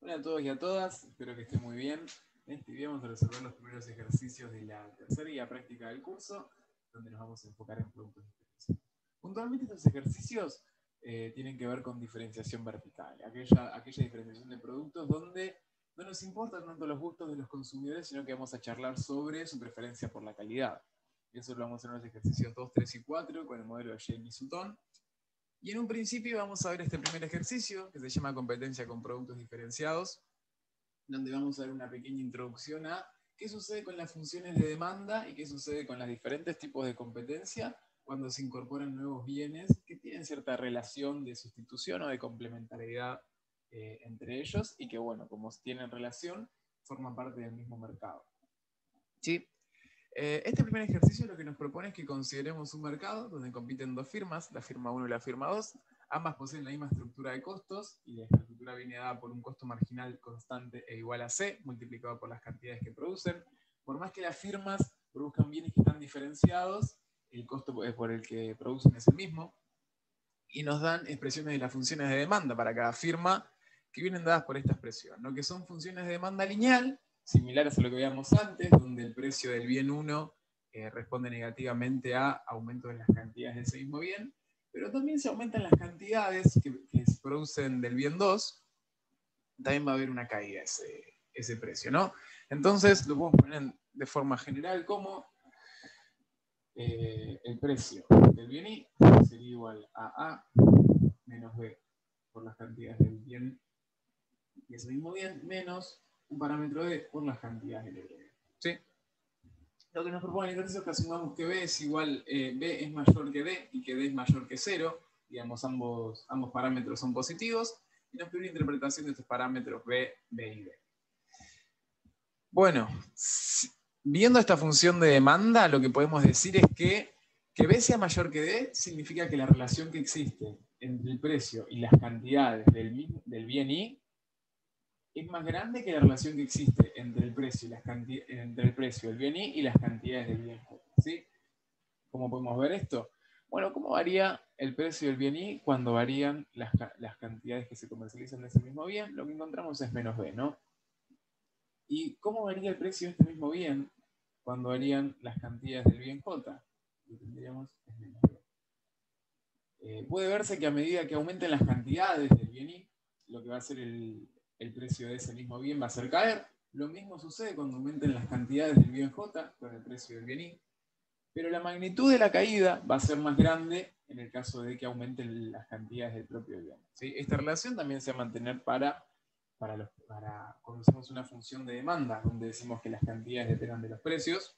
Hola a todos y a todas, espero que estén muy bien. En este video vamos a resolver los primeros ejercicios de la tercera guía práctica del curso, donde nos vamos a enfocar en productos diferenciados. Puntualmente estos ejercicios tienen que ver con diferenciación vertical, aquella diferenciación de productos donde no nos importan tanto los gustos de los consumidores, sino que vamos a charlar sobre su preferencia por la calidad. Y eso lo vamos a hacer en los ejercicios 2, 3 y 4 con el modelo de James-Sutton. Y en un principio vamos a ver este primer ejercicio, que se llama competencia con productos diferenciados, donde vamos a ver una pequeña introducción a qué sucede con las funciones de demanda y qué sucede con los diferentes tipos de competencia cuando se incorporan nuevos bienes que tienen cierta relación de sustitución o de complementariedad entre ellos y que, bueno, como tienen relación, forman parte del mismo mercado. ¿Sí? Este primer ejercicio lo que nos propone es que consideremos un mercado donde compiten dos firmas, la firma 1 y la firma 2. Ambas poseen la misma estructura de costos y la estructura viene dada por un costo marginal constante e igual a C, multiplicado por las cantidades que producen. Por más que las firmas produzcan bienes que están diferenciados, el costo por el que producen es el mismo. Y nos dan expresiones de las funciones de demanda para cada firma que vienen dadas por esta expresión, ¿no? Que son funciones de demanda lineal, similares a lo que veíamos antes, donde el precio del bien 1 responde negativamente a aumento de las cantidades de ese mismo bien, pero también se aumentan las cantidades que se producen del bien 2, también va a haber una caída ese precio, ¿no? Entonces lo podemos poner de forma general como el precio del bien I sería igual a A menos B por las cantidades del bien y ese mismo bien menos un parámetro D por las cantidades del B. ¿Sí? Lo que nos propone el ejercicio es que asumamos que B es igual, B es mayor que D y que D es mayor que 0. Digamos, ambos parámetros son positivos y nos pide una interpretación de estos parámetros B, B y D. Bueno, viendo esta función de demanda, lo que podemos decir es que B sea mayor que D significa que la relación que existe entre el precio y las cantidades del bien I es más grande que la relación que existe entre el precio del bien I y las cantidades del bien J. ¿Sí? ¿Cómo podemos ver esto? Bueno, ¿cómo varía el precio del bien I cuando varían las cantidades que se comercializan de ese mismo bien? Lo que encontramos es menos B, ¿no? ¿Y cómo varía el precio de este mismo bien cuando varían las cantidades del bien J? Lo que tendríamos es menos B. Puede verse que a medida que aumenten las cantidades del bien I, lo que va a hacer el precio de ese mismo bien va a hacer caer. Lo mismo sucede cuando aumenten las cantidades del bien J con el precio del bien I. Pero la magnitud de la caída va a ser más grande en el caso de que aumenten las cantidades del propio bien. ¿Sí? Esta relación también se va a mantener para cuando hacemos una función de demanda, donde decimos que las cantidades dependan de los precios.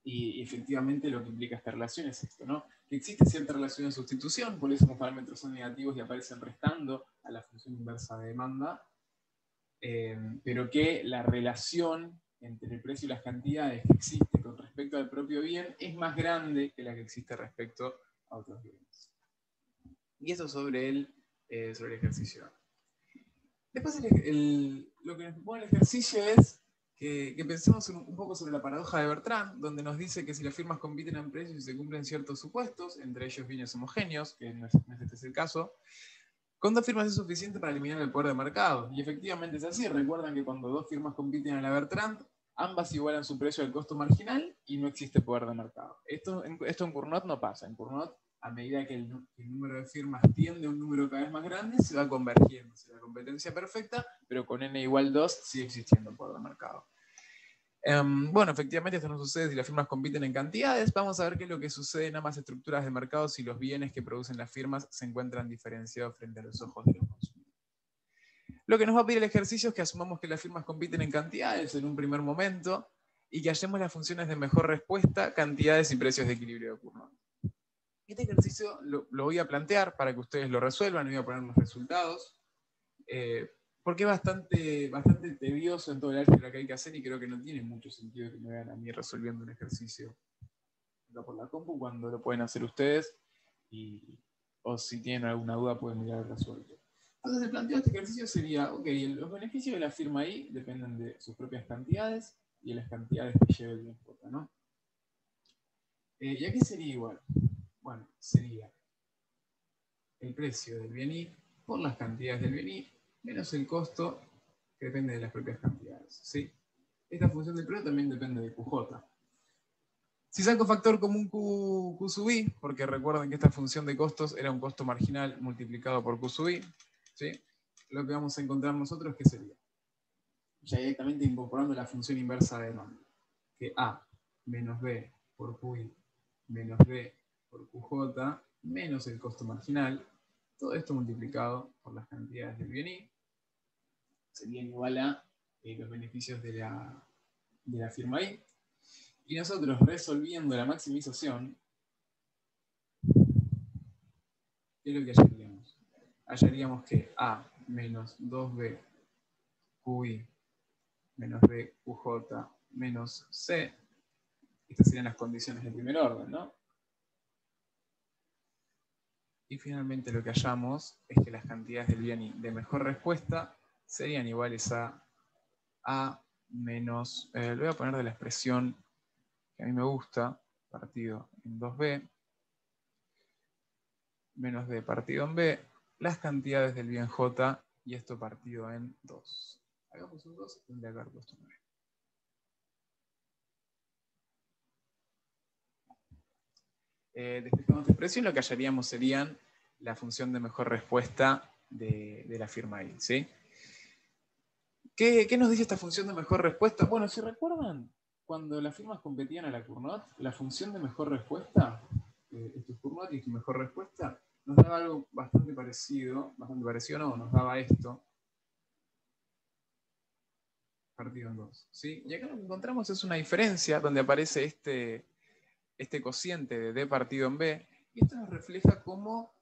Y efectivamente lo que implica esta relación es esto, ¿no? Que existe cierta relación de sustitución, por eso los parámetros son negativos y aparecen restando a la función inversa de demanda, pero que la relación entre el precio y las cantidades que existe con respecto al propio bien es más grande que la que existe respecto a otros bienes. Y eso sobre el ejercicio. Después lo que nos propone el ejercicio es que pensemos un poco sobre la paradoja de Bertrand, donde nos dice que si las firmas compiten en precios y se cumplen ciertos supuestos, entre ellos bienes homogéneos, que no es el caso, con dos firmas es suficiente para eliminar el poder de mercado. Y efectivamente es así. Recuerdan que cuando dos firmas compiten en la Bertrand, ambas igualan su precio al costo marginal y no existe poder de mercado. Esto en Cournot no pasa. En Cournot, a medida que el número de firmas tiende a un número cada vez más grande, se va convergiendo hacia la competencia perfecta, pero con n igual 2 sigue existiendo poder de mercado. Bueno, efectivamente esto no sucede si las firmas compiten en cantidades. Vamos a ver qué es lo que sucede en ambas estructuras de mercado si los bienes que producen las firmas se encuentran diferenciados frente a los ojos de los consumidores. Lo que nos va a pedir el ejercicio es que asumamos que las firmas compiten en cantidades en un primer momento y que hallemos las funciones de mejor respuesta, cantidades y precios de equilibrio de Cournot. Este ejercicio lo voy a plantear para que ustedes lo resuelvan y voy a poner los resultados. Porque es bastante tedioso en todo el álgebra que hay que hacer y creo que no tiene mucho sentido que me vean a mí resolviendo un ejercicio por la compu cuando lo pueden hacer ustedes o si tienen alguna duda pueden mirar el resuelto. Entonces el planteo de este ejercicio sería, ok, los beneficios de la firma I dependen de sus propias cantidades y de las cantidades que lleve el bien J, ¿no? ¿Y a qué sería igual? Bueno, sería el precio del bien I por las cantidades del bien I menos el costo que depende de las propias cantidades, ¿sí? Esta función del precio también depende de QJ. Si saco factor común Q sub i, porque recuerden que esta función de costos era un costo marginal multiplicado por Q sub i, ¿sí? Lo que vamos a encontrar nosotros, ¿qué sería? Ya directamente incorporando la función inversa de demanda, que A menos B por QI menos B por QJ menos el costo marginal, todo esto multiplicado por las cantidades del bien I, serían igual a los beneficios de la firma I. Y nosotros resolviendo la maximización, ¿qué es lo que hallaríamos? Hallaríamos que A menos 2B QI menos B QJ menos C, estas serían las condiciones de primer orden, ¿no? Y finalmente lo que hallamos es que las cantidades del bien I de mejor respuesta serían iguales a menos, lo voy a poner de la expresión que a mí me gusta, partido en 2B, menos B partido en B, las cantidades del bien J, y esto partido en 2. Hagamos un 2, tendría que haber puesto 9. Despejando esta expresión, lo que hallaríamos serían la función de mejor respuesta de la firma I, ¿sí? ¿Qué nos dice esta función de mejor respuesta? Bueno, si recuerdan, cuando las firmas competían a la Cournot, la función de mejor respuesta, esto es Cournot y mejor respuesta, nos daba algo bastante parecido no, nos daba esto, partido en 2. ¿Sí? Y acá lo que encontramos es una diferencia donde aparece este cociente de D partido en B, y esto nos refleja como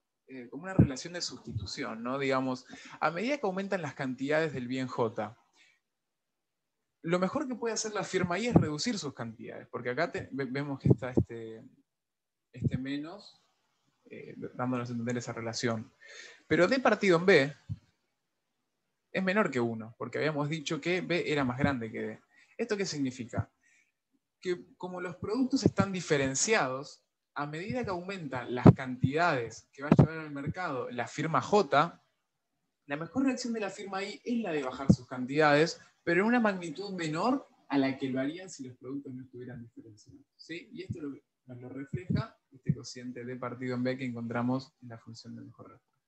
una relación de sustitución, ¿no? Digamos, a medida que aumentan las cantidades del bien J, lo mejor que puede hacer la firma I es reducir sus cantidades, porque acá vemos que está este menos, dándonos a entender esa relación. Pero D partido en B es menor que 1, porque habíamos dicho que B era más grande que D. ¿Esto qué significa? Que como los productos están diferenciados, a medida que aumentan las cantidades que va a llevar al mercado la firma J, la mejor reacción de la firma I es la de bajar sus cantidades, pero en una magnitud menor a la que lo harían si los productos no estuvieran diferenciados, ¿sí? Y esto nos lo refleja este cociente de partido en B que encontramos en la función de mejor respuesta.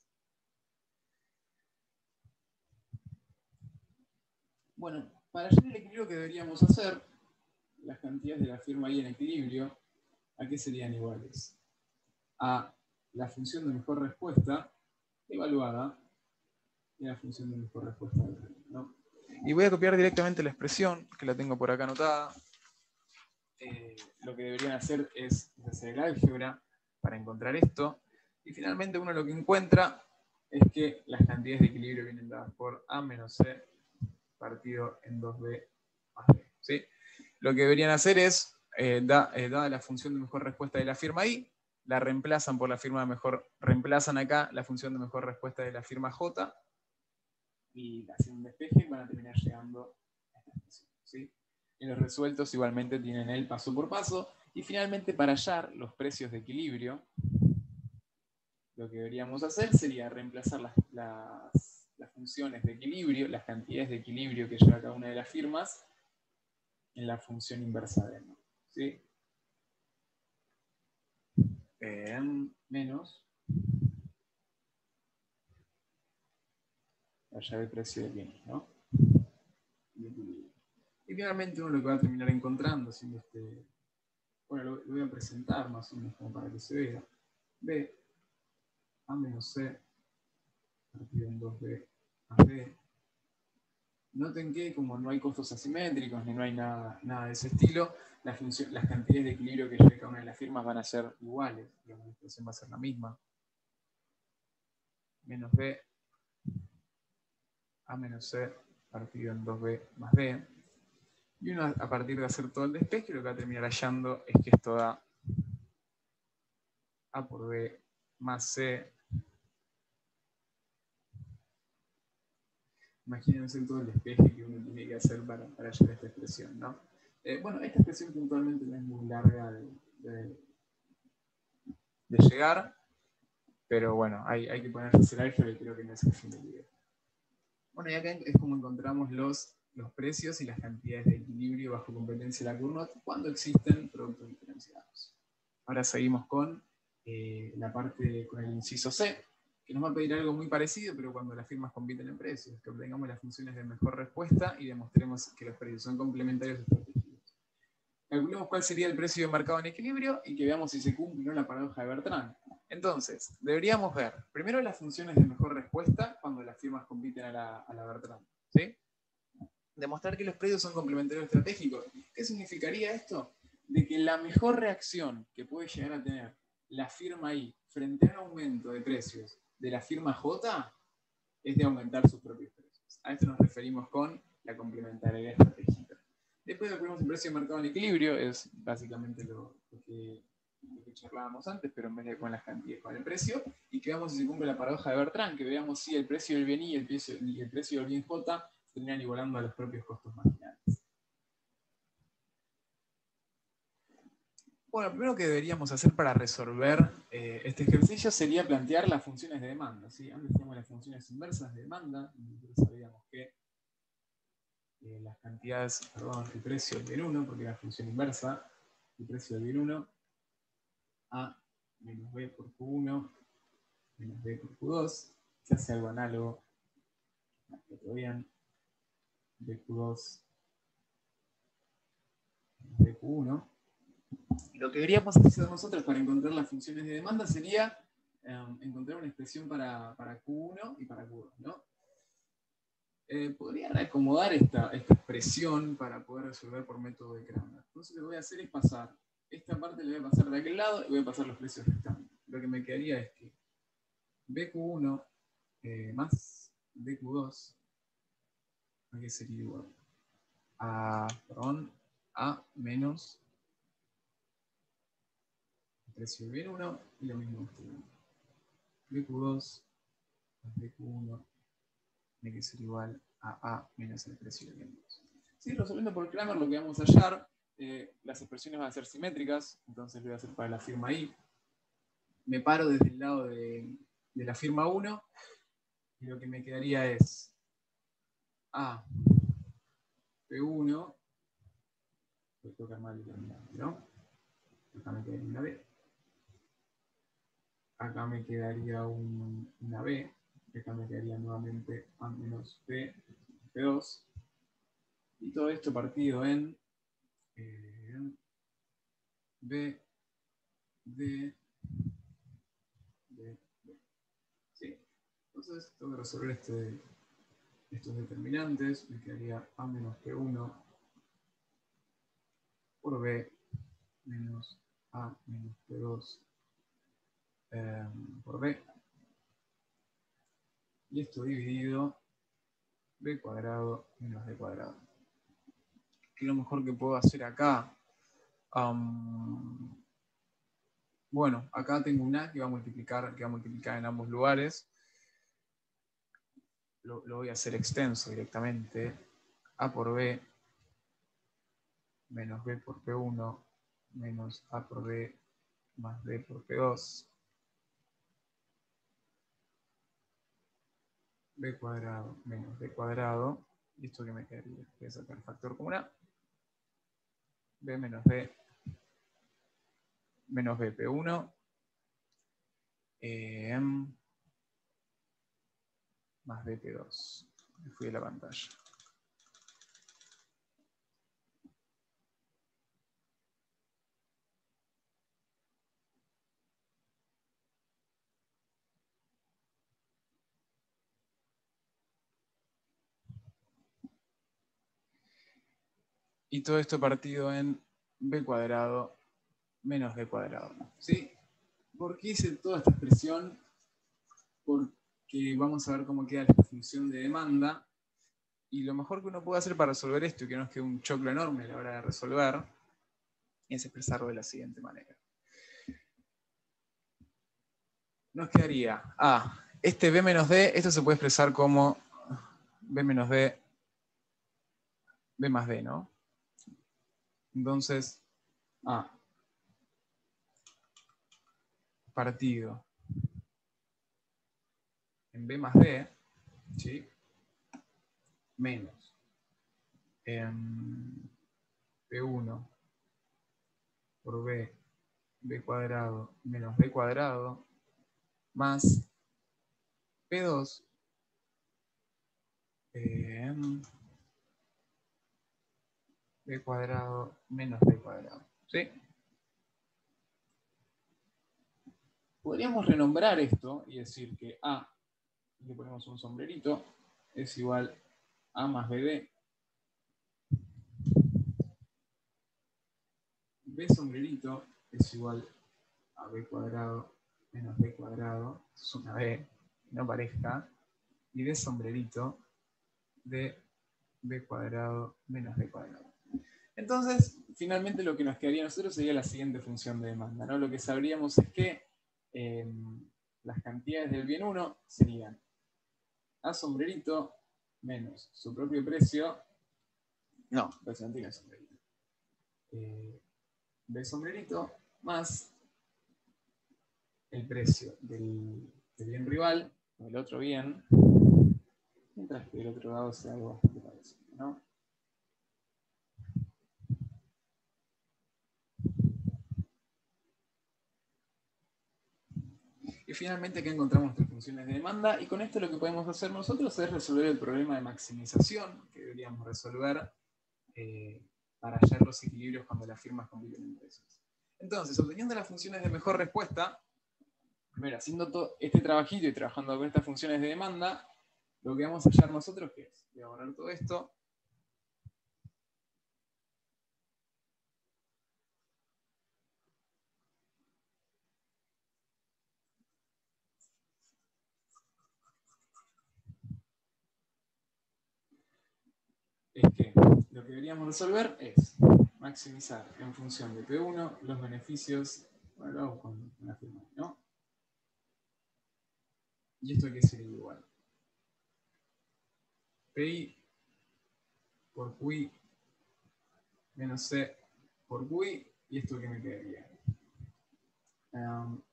Bueno, para hallar el equilibrio que deberíamos hacer, las cantidades de la firma I en equilibrio, ¿a qué serían iguales? A la función de mejor respuesta evaluada y la función de mejor respuesta, ¿no? Y voy a copiar directamente la expresión, que la tengo por acá anotada. Lo que deberían hacer es hacer el álgebra para encontrar esto. Y finalmente uno lo que encuentra es que las cantidades de equilibrio vienen dadas por A menos C partido en 2B más B, ¿sí? Lo que deberían hacer es, dada la función de mejor respuesta de la firma I, la reemplazan por la firma de mejor, reemplazan acá la función de mejor respuesta de la firma J, y hacen un despeje y van a terminar llegando a esta expresión, ¿sí? Y los resueltos igualmente tienen el paso por paso. Y finalmente, para hallar los precios de equilibrio, lo que deberíamos hacer sería reemplazar las funciones de equilibrio, las cantidades de equilibrio que lleva cada una de las firmas, en la función inversa de ¿no? ¿Sí? Menos la llave de precio de bienes, ¿no? Y finalmente uno lo que va a terminar encontrando, haciendo bueno, lo voy a presentar más o menos como para que se vea. B, A menos C, partido en 2B más B. Noten que como no hay costos asimétricos, ni no hay nada de ese estilo, las cantidades de equilibrio que lleve cada una de las firmas van a ser iguales, la expresión va a ser la misma. Menos B, A menos C, partido en 2B más B. Y uno, a partir de hacer todo el despeje, lo que va a terminar hallando es que esto da A por B más C. Imagínense todo el despeje que uno tiene que hacer para hallar esta expresión, ¿no? Bueno, esta expresión puntualmente no es muy larga de llegar, pero bueno, hay que ponerse el álgebra y creo que no es el fin del video. Bueno, y acá es como encontramos los precios y las cantidades de equilibrio bajo competencia de la Cournot cuando existen productos diferenciados. Ahora seguimos con la parte, con el inciso C, que nos va a pedir algo muy parecido, pero cuando las firmas compiten en precios, que obtengamos las funciones de mejor respuesta y demostremos que los precios son complementarios estratégicos. Calculemos cuál sería el precio de mercado en equilibrio y que veamos si se cumple o no la paradoja de Bertrand. Entonces, deberíamos ver primero las funciones de mejor respuesta cuando las firmas compiten a la Bertrand. ¿Sí? Demostrar que los precios son complementarios estratégicos. ¿Qué significaría esto? De que la mejor reacción que puede llegar a tener la firma I frente a un aumento de precios de la firma J es de aumentar sus propios precios. A esto nos referimos con la complementariedad estratégica. Después ponemos el precio de mercado en equilibrio, es básicamente lo que charlábamos antes, pero en vez de con las cantidades, con el precio, y que veamos si se cumple la paradoja de Bertrand, que veamos si el precio del bien I y el precio del bien J terminan igualando a los propios costos marginales. Bueno, lo primero que deberíamos hacer para resolver este ejercicio sería plantear las funciones de demanda. ¿Sí? Antes teníamos las funciones inversas de demanda, y sabíamos que las cantidades, perdón, el precio del bien 1, porque era la función inversa, el precio del bien 1, A menos B por Q1 menos B por Q2, se hace algo análogo a otro bien, BQ2 menos BQ1. Y lo que deberíamos hacer nosotros para encontrar las funciones de demanda sería encontrar una expresión para Q1 y para Q2, ¿no? Podría reacomodar esta expresión para poder resolver por método de Cramer. Entonces lo que voy a hacer es pasar, esta parte le voy a pasar de aquel lado y voy a pasar los precios restando. Lo que me quedaría es que BQ1 más BQ2, aquí sería igual a, perdón, A menos el precio del bien 1 y lo mismo este BQ2 más BQ1 tiene que ser igual a A menos el precio del bien 2. Sí, resolviendo por Cramer lo que vamos a hallar, las expresiones van a ser simétricas, entonces lo voy a hacer para la firma I. Me paro desde el lado de la firma 1 y lo que me quedaría es A P1, voy a tocar mal ¿no? Acá me quedaría una B. Acá me quedaría una B. Acá me quedaría nuevamente A menos B, P2. Y todo esto partido en B, D, D, D. ¿Sí? Entonces tengo que resolver estos determinantes. Me quedaría A menos P1 por B menos A menos P2 por B. Y esto dividido B cuadrado menos D cuadrado. ¿Qué es lo mejor que puedo hacer acá? Bueno, acá tengo un A que va a multiplicar en ambos lugares. Lo voy a hacer extenso directamente. A por B menos B por P1 menos A por B más D por P2. B cuadrado menos D cuadrado. ¿Y esto que me quedaría? Voy a sacar factor común A. B menos D menos B P1 más B P2. Me fui de la pantalla. Y todo esto partido en B cuadrado menos D cuadrado. ¿Sí? ¿Por qué hice toda esta expresión? Porque vamos a ver cómo queda esta función de demanda. Y lo mejor que uno puede hacer para resolver esto y que no es que un choclo enorme a la hora de resolver es expresarlo de la siguiente manera. Nos quedaría este B menos D, esto se puede expresar como B menos D, B más D, ¿no? Entonces, partido en B más D, ¿sí? menos P1 por B cuadrado menos B cuadrado, más P2 B cuadrado menos B cuadrado. ¿Sí? Podríamos renombrar esto y decir que A, le ponemos un sombrerito, es igual A más BD. B sombrerito es igual a B cuadrado menos B cuadrado, es una B, no parezca, y D sombrerito de B cuadrado menos B cuadrado. Entonces, finalmente lo que nos quedaría a nosotros sería la siguiente función de demanda, ¿no? Lo que sabríamos es que las cantidades del bien 1 serían A sombrerito menos su propio precio, no, representativa sombrerito, B sombrerito más el precio del bien rival, o el otro bien, mientras que el otro lado sea algo bastante parecido, ¿no? Y finalmente acá encontramos nuestras funciones de demanda, y con esto lo que podemos hacer nosotros es resolver el problema de maximización que deberíamos resolver para hallar los equilibrios cuando las firmas compiten en precios. Entonces, obteniendo las funciones de mejor respuesta, primero haciendo todo este trabajito y trabajando con estas funciones de demanda, lo que vamos a hallar nosotros, que es, voy a borrar todo esto, es que lo que deberíamos resolver es maximizar en función de P1 los beneficios, bueno, lo hago con la firma, ¿no? Y esto aquí sería igual. PI por QI menos C por QI, y esto que me quedaría.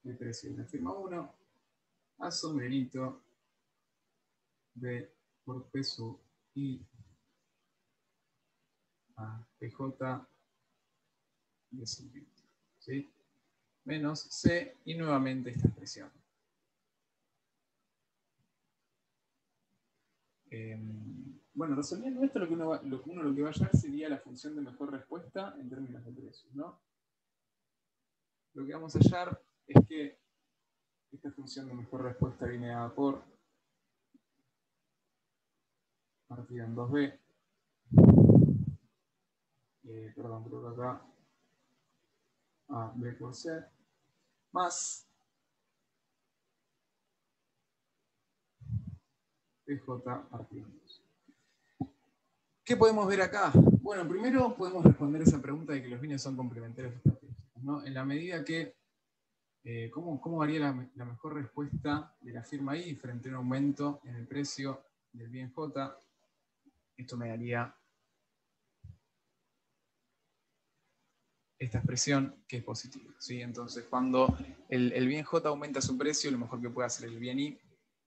El precio de la firma 1 a sombrerito B por P sub I a PJ de sombrerito, ¿sí? Menos C y nuevamente esta expresión. Bueno, resolviendo esto, lo que uno va a hallar sería la función de mejor respuesta en términos de precios, ¿no? Lo que vamos a hallar es que esta función de mejor respuesta viene dada por partida en 2b, perdón, creo que acá a b por c, más pj partida en 2. ¿Qué podemos ver acá? Bueno, primero podemos responder esa pregunta de que los bienes son complementarios estratégicos, ¿no? En la medida que, ¿cómo varía la mejor respuesta de la firma I frente a un aumento en el precio del bien J? Esto me daría esta expresión que es positiva, ¿sí? Entonces, cuando el bien J aumenta su precio, lo mejor que puede hacer el bien I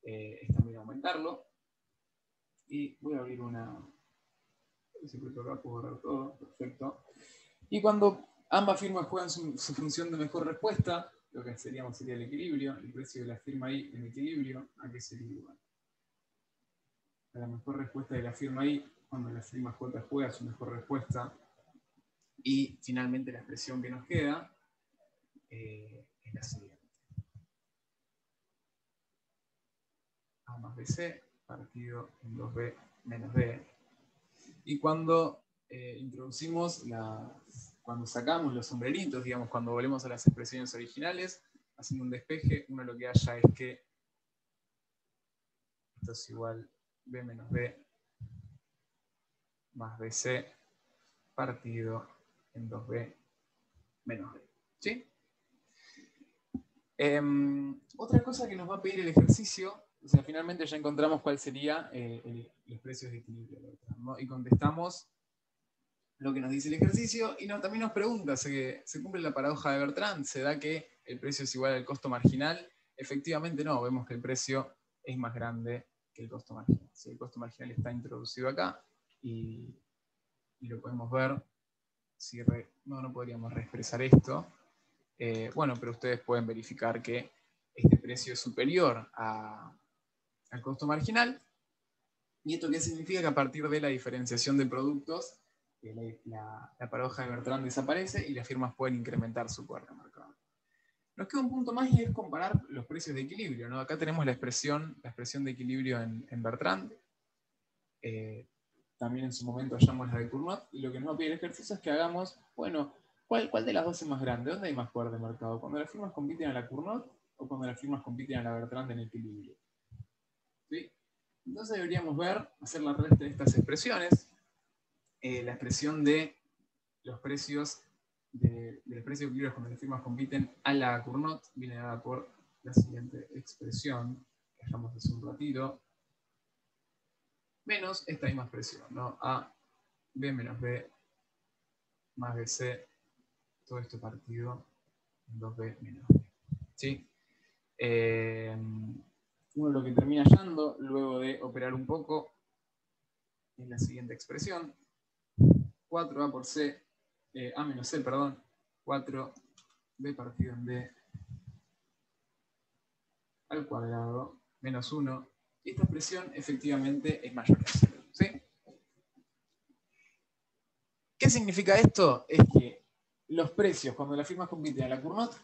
es también aumentarlo. Y voy a abrir una... Siempre acá puedo borrar todo, perfecto. Y cuando ambas firmas juegan su función de mejor respuesta, lo que sería el equilibrio, el precio de la firma I en equilibrio, ¿a qué sería igual? A la mejor respuesta de la firma I, cuando la firma J juega su mejor respuesta. Y finalmente la expresión que nos queda es la siguiente. A más BC partido en 2B menos D. Y cuando introducimos cuando sacamos los sombreritos, digamos, cuando volvemos a las expresiones originales, haciendo un despeje, uno lo que halla es que esto es igual B menos B más BC partido en 2B menos D. ¿Sí? Otra cosa que nos va a pedir el ejercicio, o sea, finalmente ya encontramos cuál sería los precios de equilibrio, ¿no? Y contestamos lo que nos dice el ejercicio, y también nos pregunta, ¿se cumple la paradoja de Bertrand? ¿Se da que el precio es igual al costo marginal? Efectivamente no, vemos que el precio es más grande el costo marginal. ¿Sí? El costo marginal está introducido acá y lo podemos ver. Si no podríamos reexpresar esto. Bueno, pero ustedes pueden verificar que este precio es superior al costo marginal. ¿Y esto qué significa? Que a partir de la diferenciación de productos, la paradoja de Bertrand desaparece y las firmas pueden incrementar su poder de mercado. Nos queda un punto más y es comparar los precios de equilibrio, ¿no? Acá tenemos la expresión de equilibrio en Bertrand. También en su momento hallamos la de Cournot, y lo que nos va a pedir el ejercicio es que hagamos, bueno, ¿cuál de las dos es más grande? ¿Dónde hay más poder de mercado? ¿Cuando las firmas compiten a la Cournot o cuando las firmas compiten a la Bertrand en equilibrio? ¿Sí? Entonces deberíamos hacer la resta de estas expresiones. La expresión de los precios del precio de equilibrio cuando las firmas compiten a la Cournot viene dada por la siguiente expresión que dejamos hace un ratito, menos esta misma expresión, ¿no? A B menos B más BC, todo esto partido en 2B menos B. ¿Sí? Uno lo que termina hallando, luego de operar un poco, es la siguiente expresión. 4A por C, A menos C, perdón, 4B partido en B al cuadrado menos 1. Y esta expresión efectivamente es mayor que 0. ¿Sí? ¿Qué significa esto? Es que los precios cuando las firmas compiten a la Cournot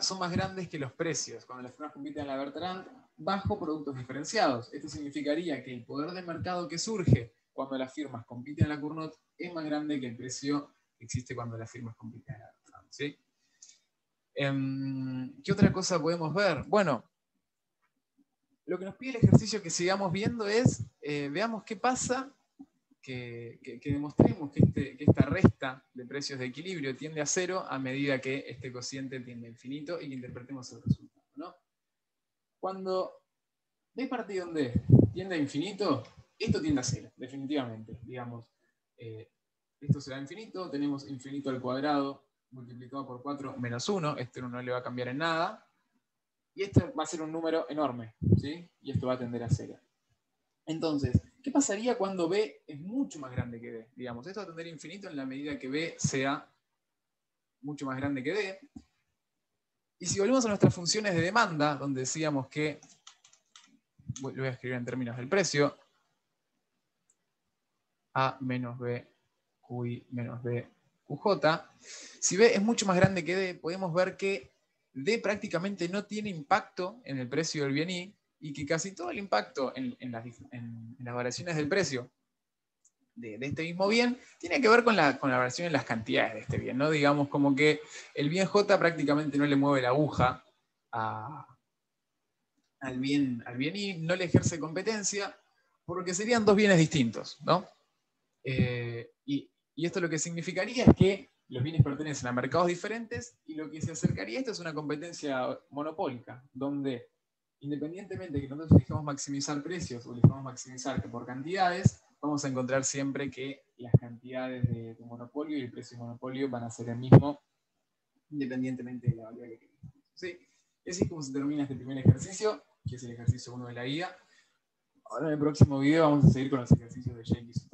son más grandes que los precios cuando las firmas compiten a la Bertrand bajo productos diferenciados. Esto significaría que el poder de mercado que surge cuando las firmas compiten a la Cournot es más grande que el precio que existe cuando las firmas compiten a la Bertrand. ¿Sí? ¿Qué otra cosa podemos ver? Bueno, lo que nos pide el ejercicio que sigamos viendo es, veamos qué pasa, que demostremos que esta resta de precios de equilibrio tiende a 0 a medida que este cociente tiende a infinito y que interpretemos el resultado, ¿no? Cuando D partido en D tiende a infinito, esto tiende a 0, definitivamente. Digamos, esto será infinito, tenemos infinito al cuadrado multiplicado por 4 menos 1, esto no le va a cambiar en nada, y esto va a ser un número enorme, ¿sí? Y esto va a tender a 0. Entonces, ¿qué pasaría cuando B es mucho más grande que D? Digamos, esto va a tender a infinito en la medida que B sea mucho más grande que D. Y si volvemos a nuestras funciones de demanda, donde decíamos que, lo voy a escribir en términos del precio, A menos B, QI menos B, QJ, si B es mucho más grande que D, podemos ver que D prácticamente no tiene impacto en el precio del bien I, y que casi todo el impacto en las variaciones del precio de este mismo bien tiene que ver con la variación en las cantidades de este bien, ¿no? Digamos como que el bien J prácticamente no le mueve la aguja al bien I, no le ejerce competencia, porque serían dos bienes distintos, ¿no? Y esto lo que significaría es que los bienes pertenecen a mercados diferentes, y lo que se acercaría a esto es una competencia monopólica, donde independientemente de que nosotros elijamos maximizar precios o elijamos maximizar que por cantidades, vamos a encontrar siempre que las cantidades de monopolio y el precio de monopolio van a ser el mismo, independientemente de la variable que elijamos. ¿Sí? Así es como se termina este primer ejercicio, que es el ejercicio 1 de la guía. Ahora en el próximo video vamos a seguir con los ejercicios de Jenkins.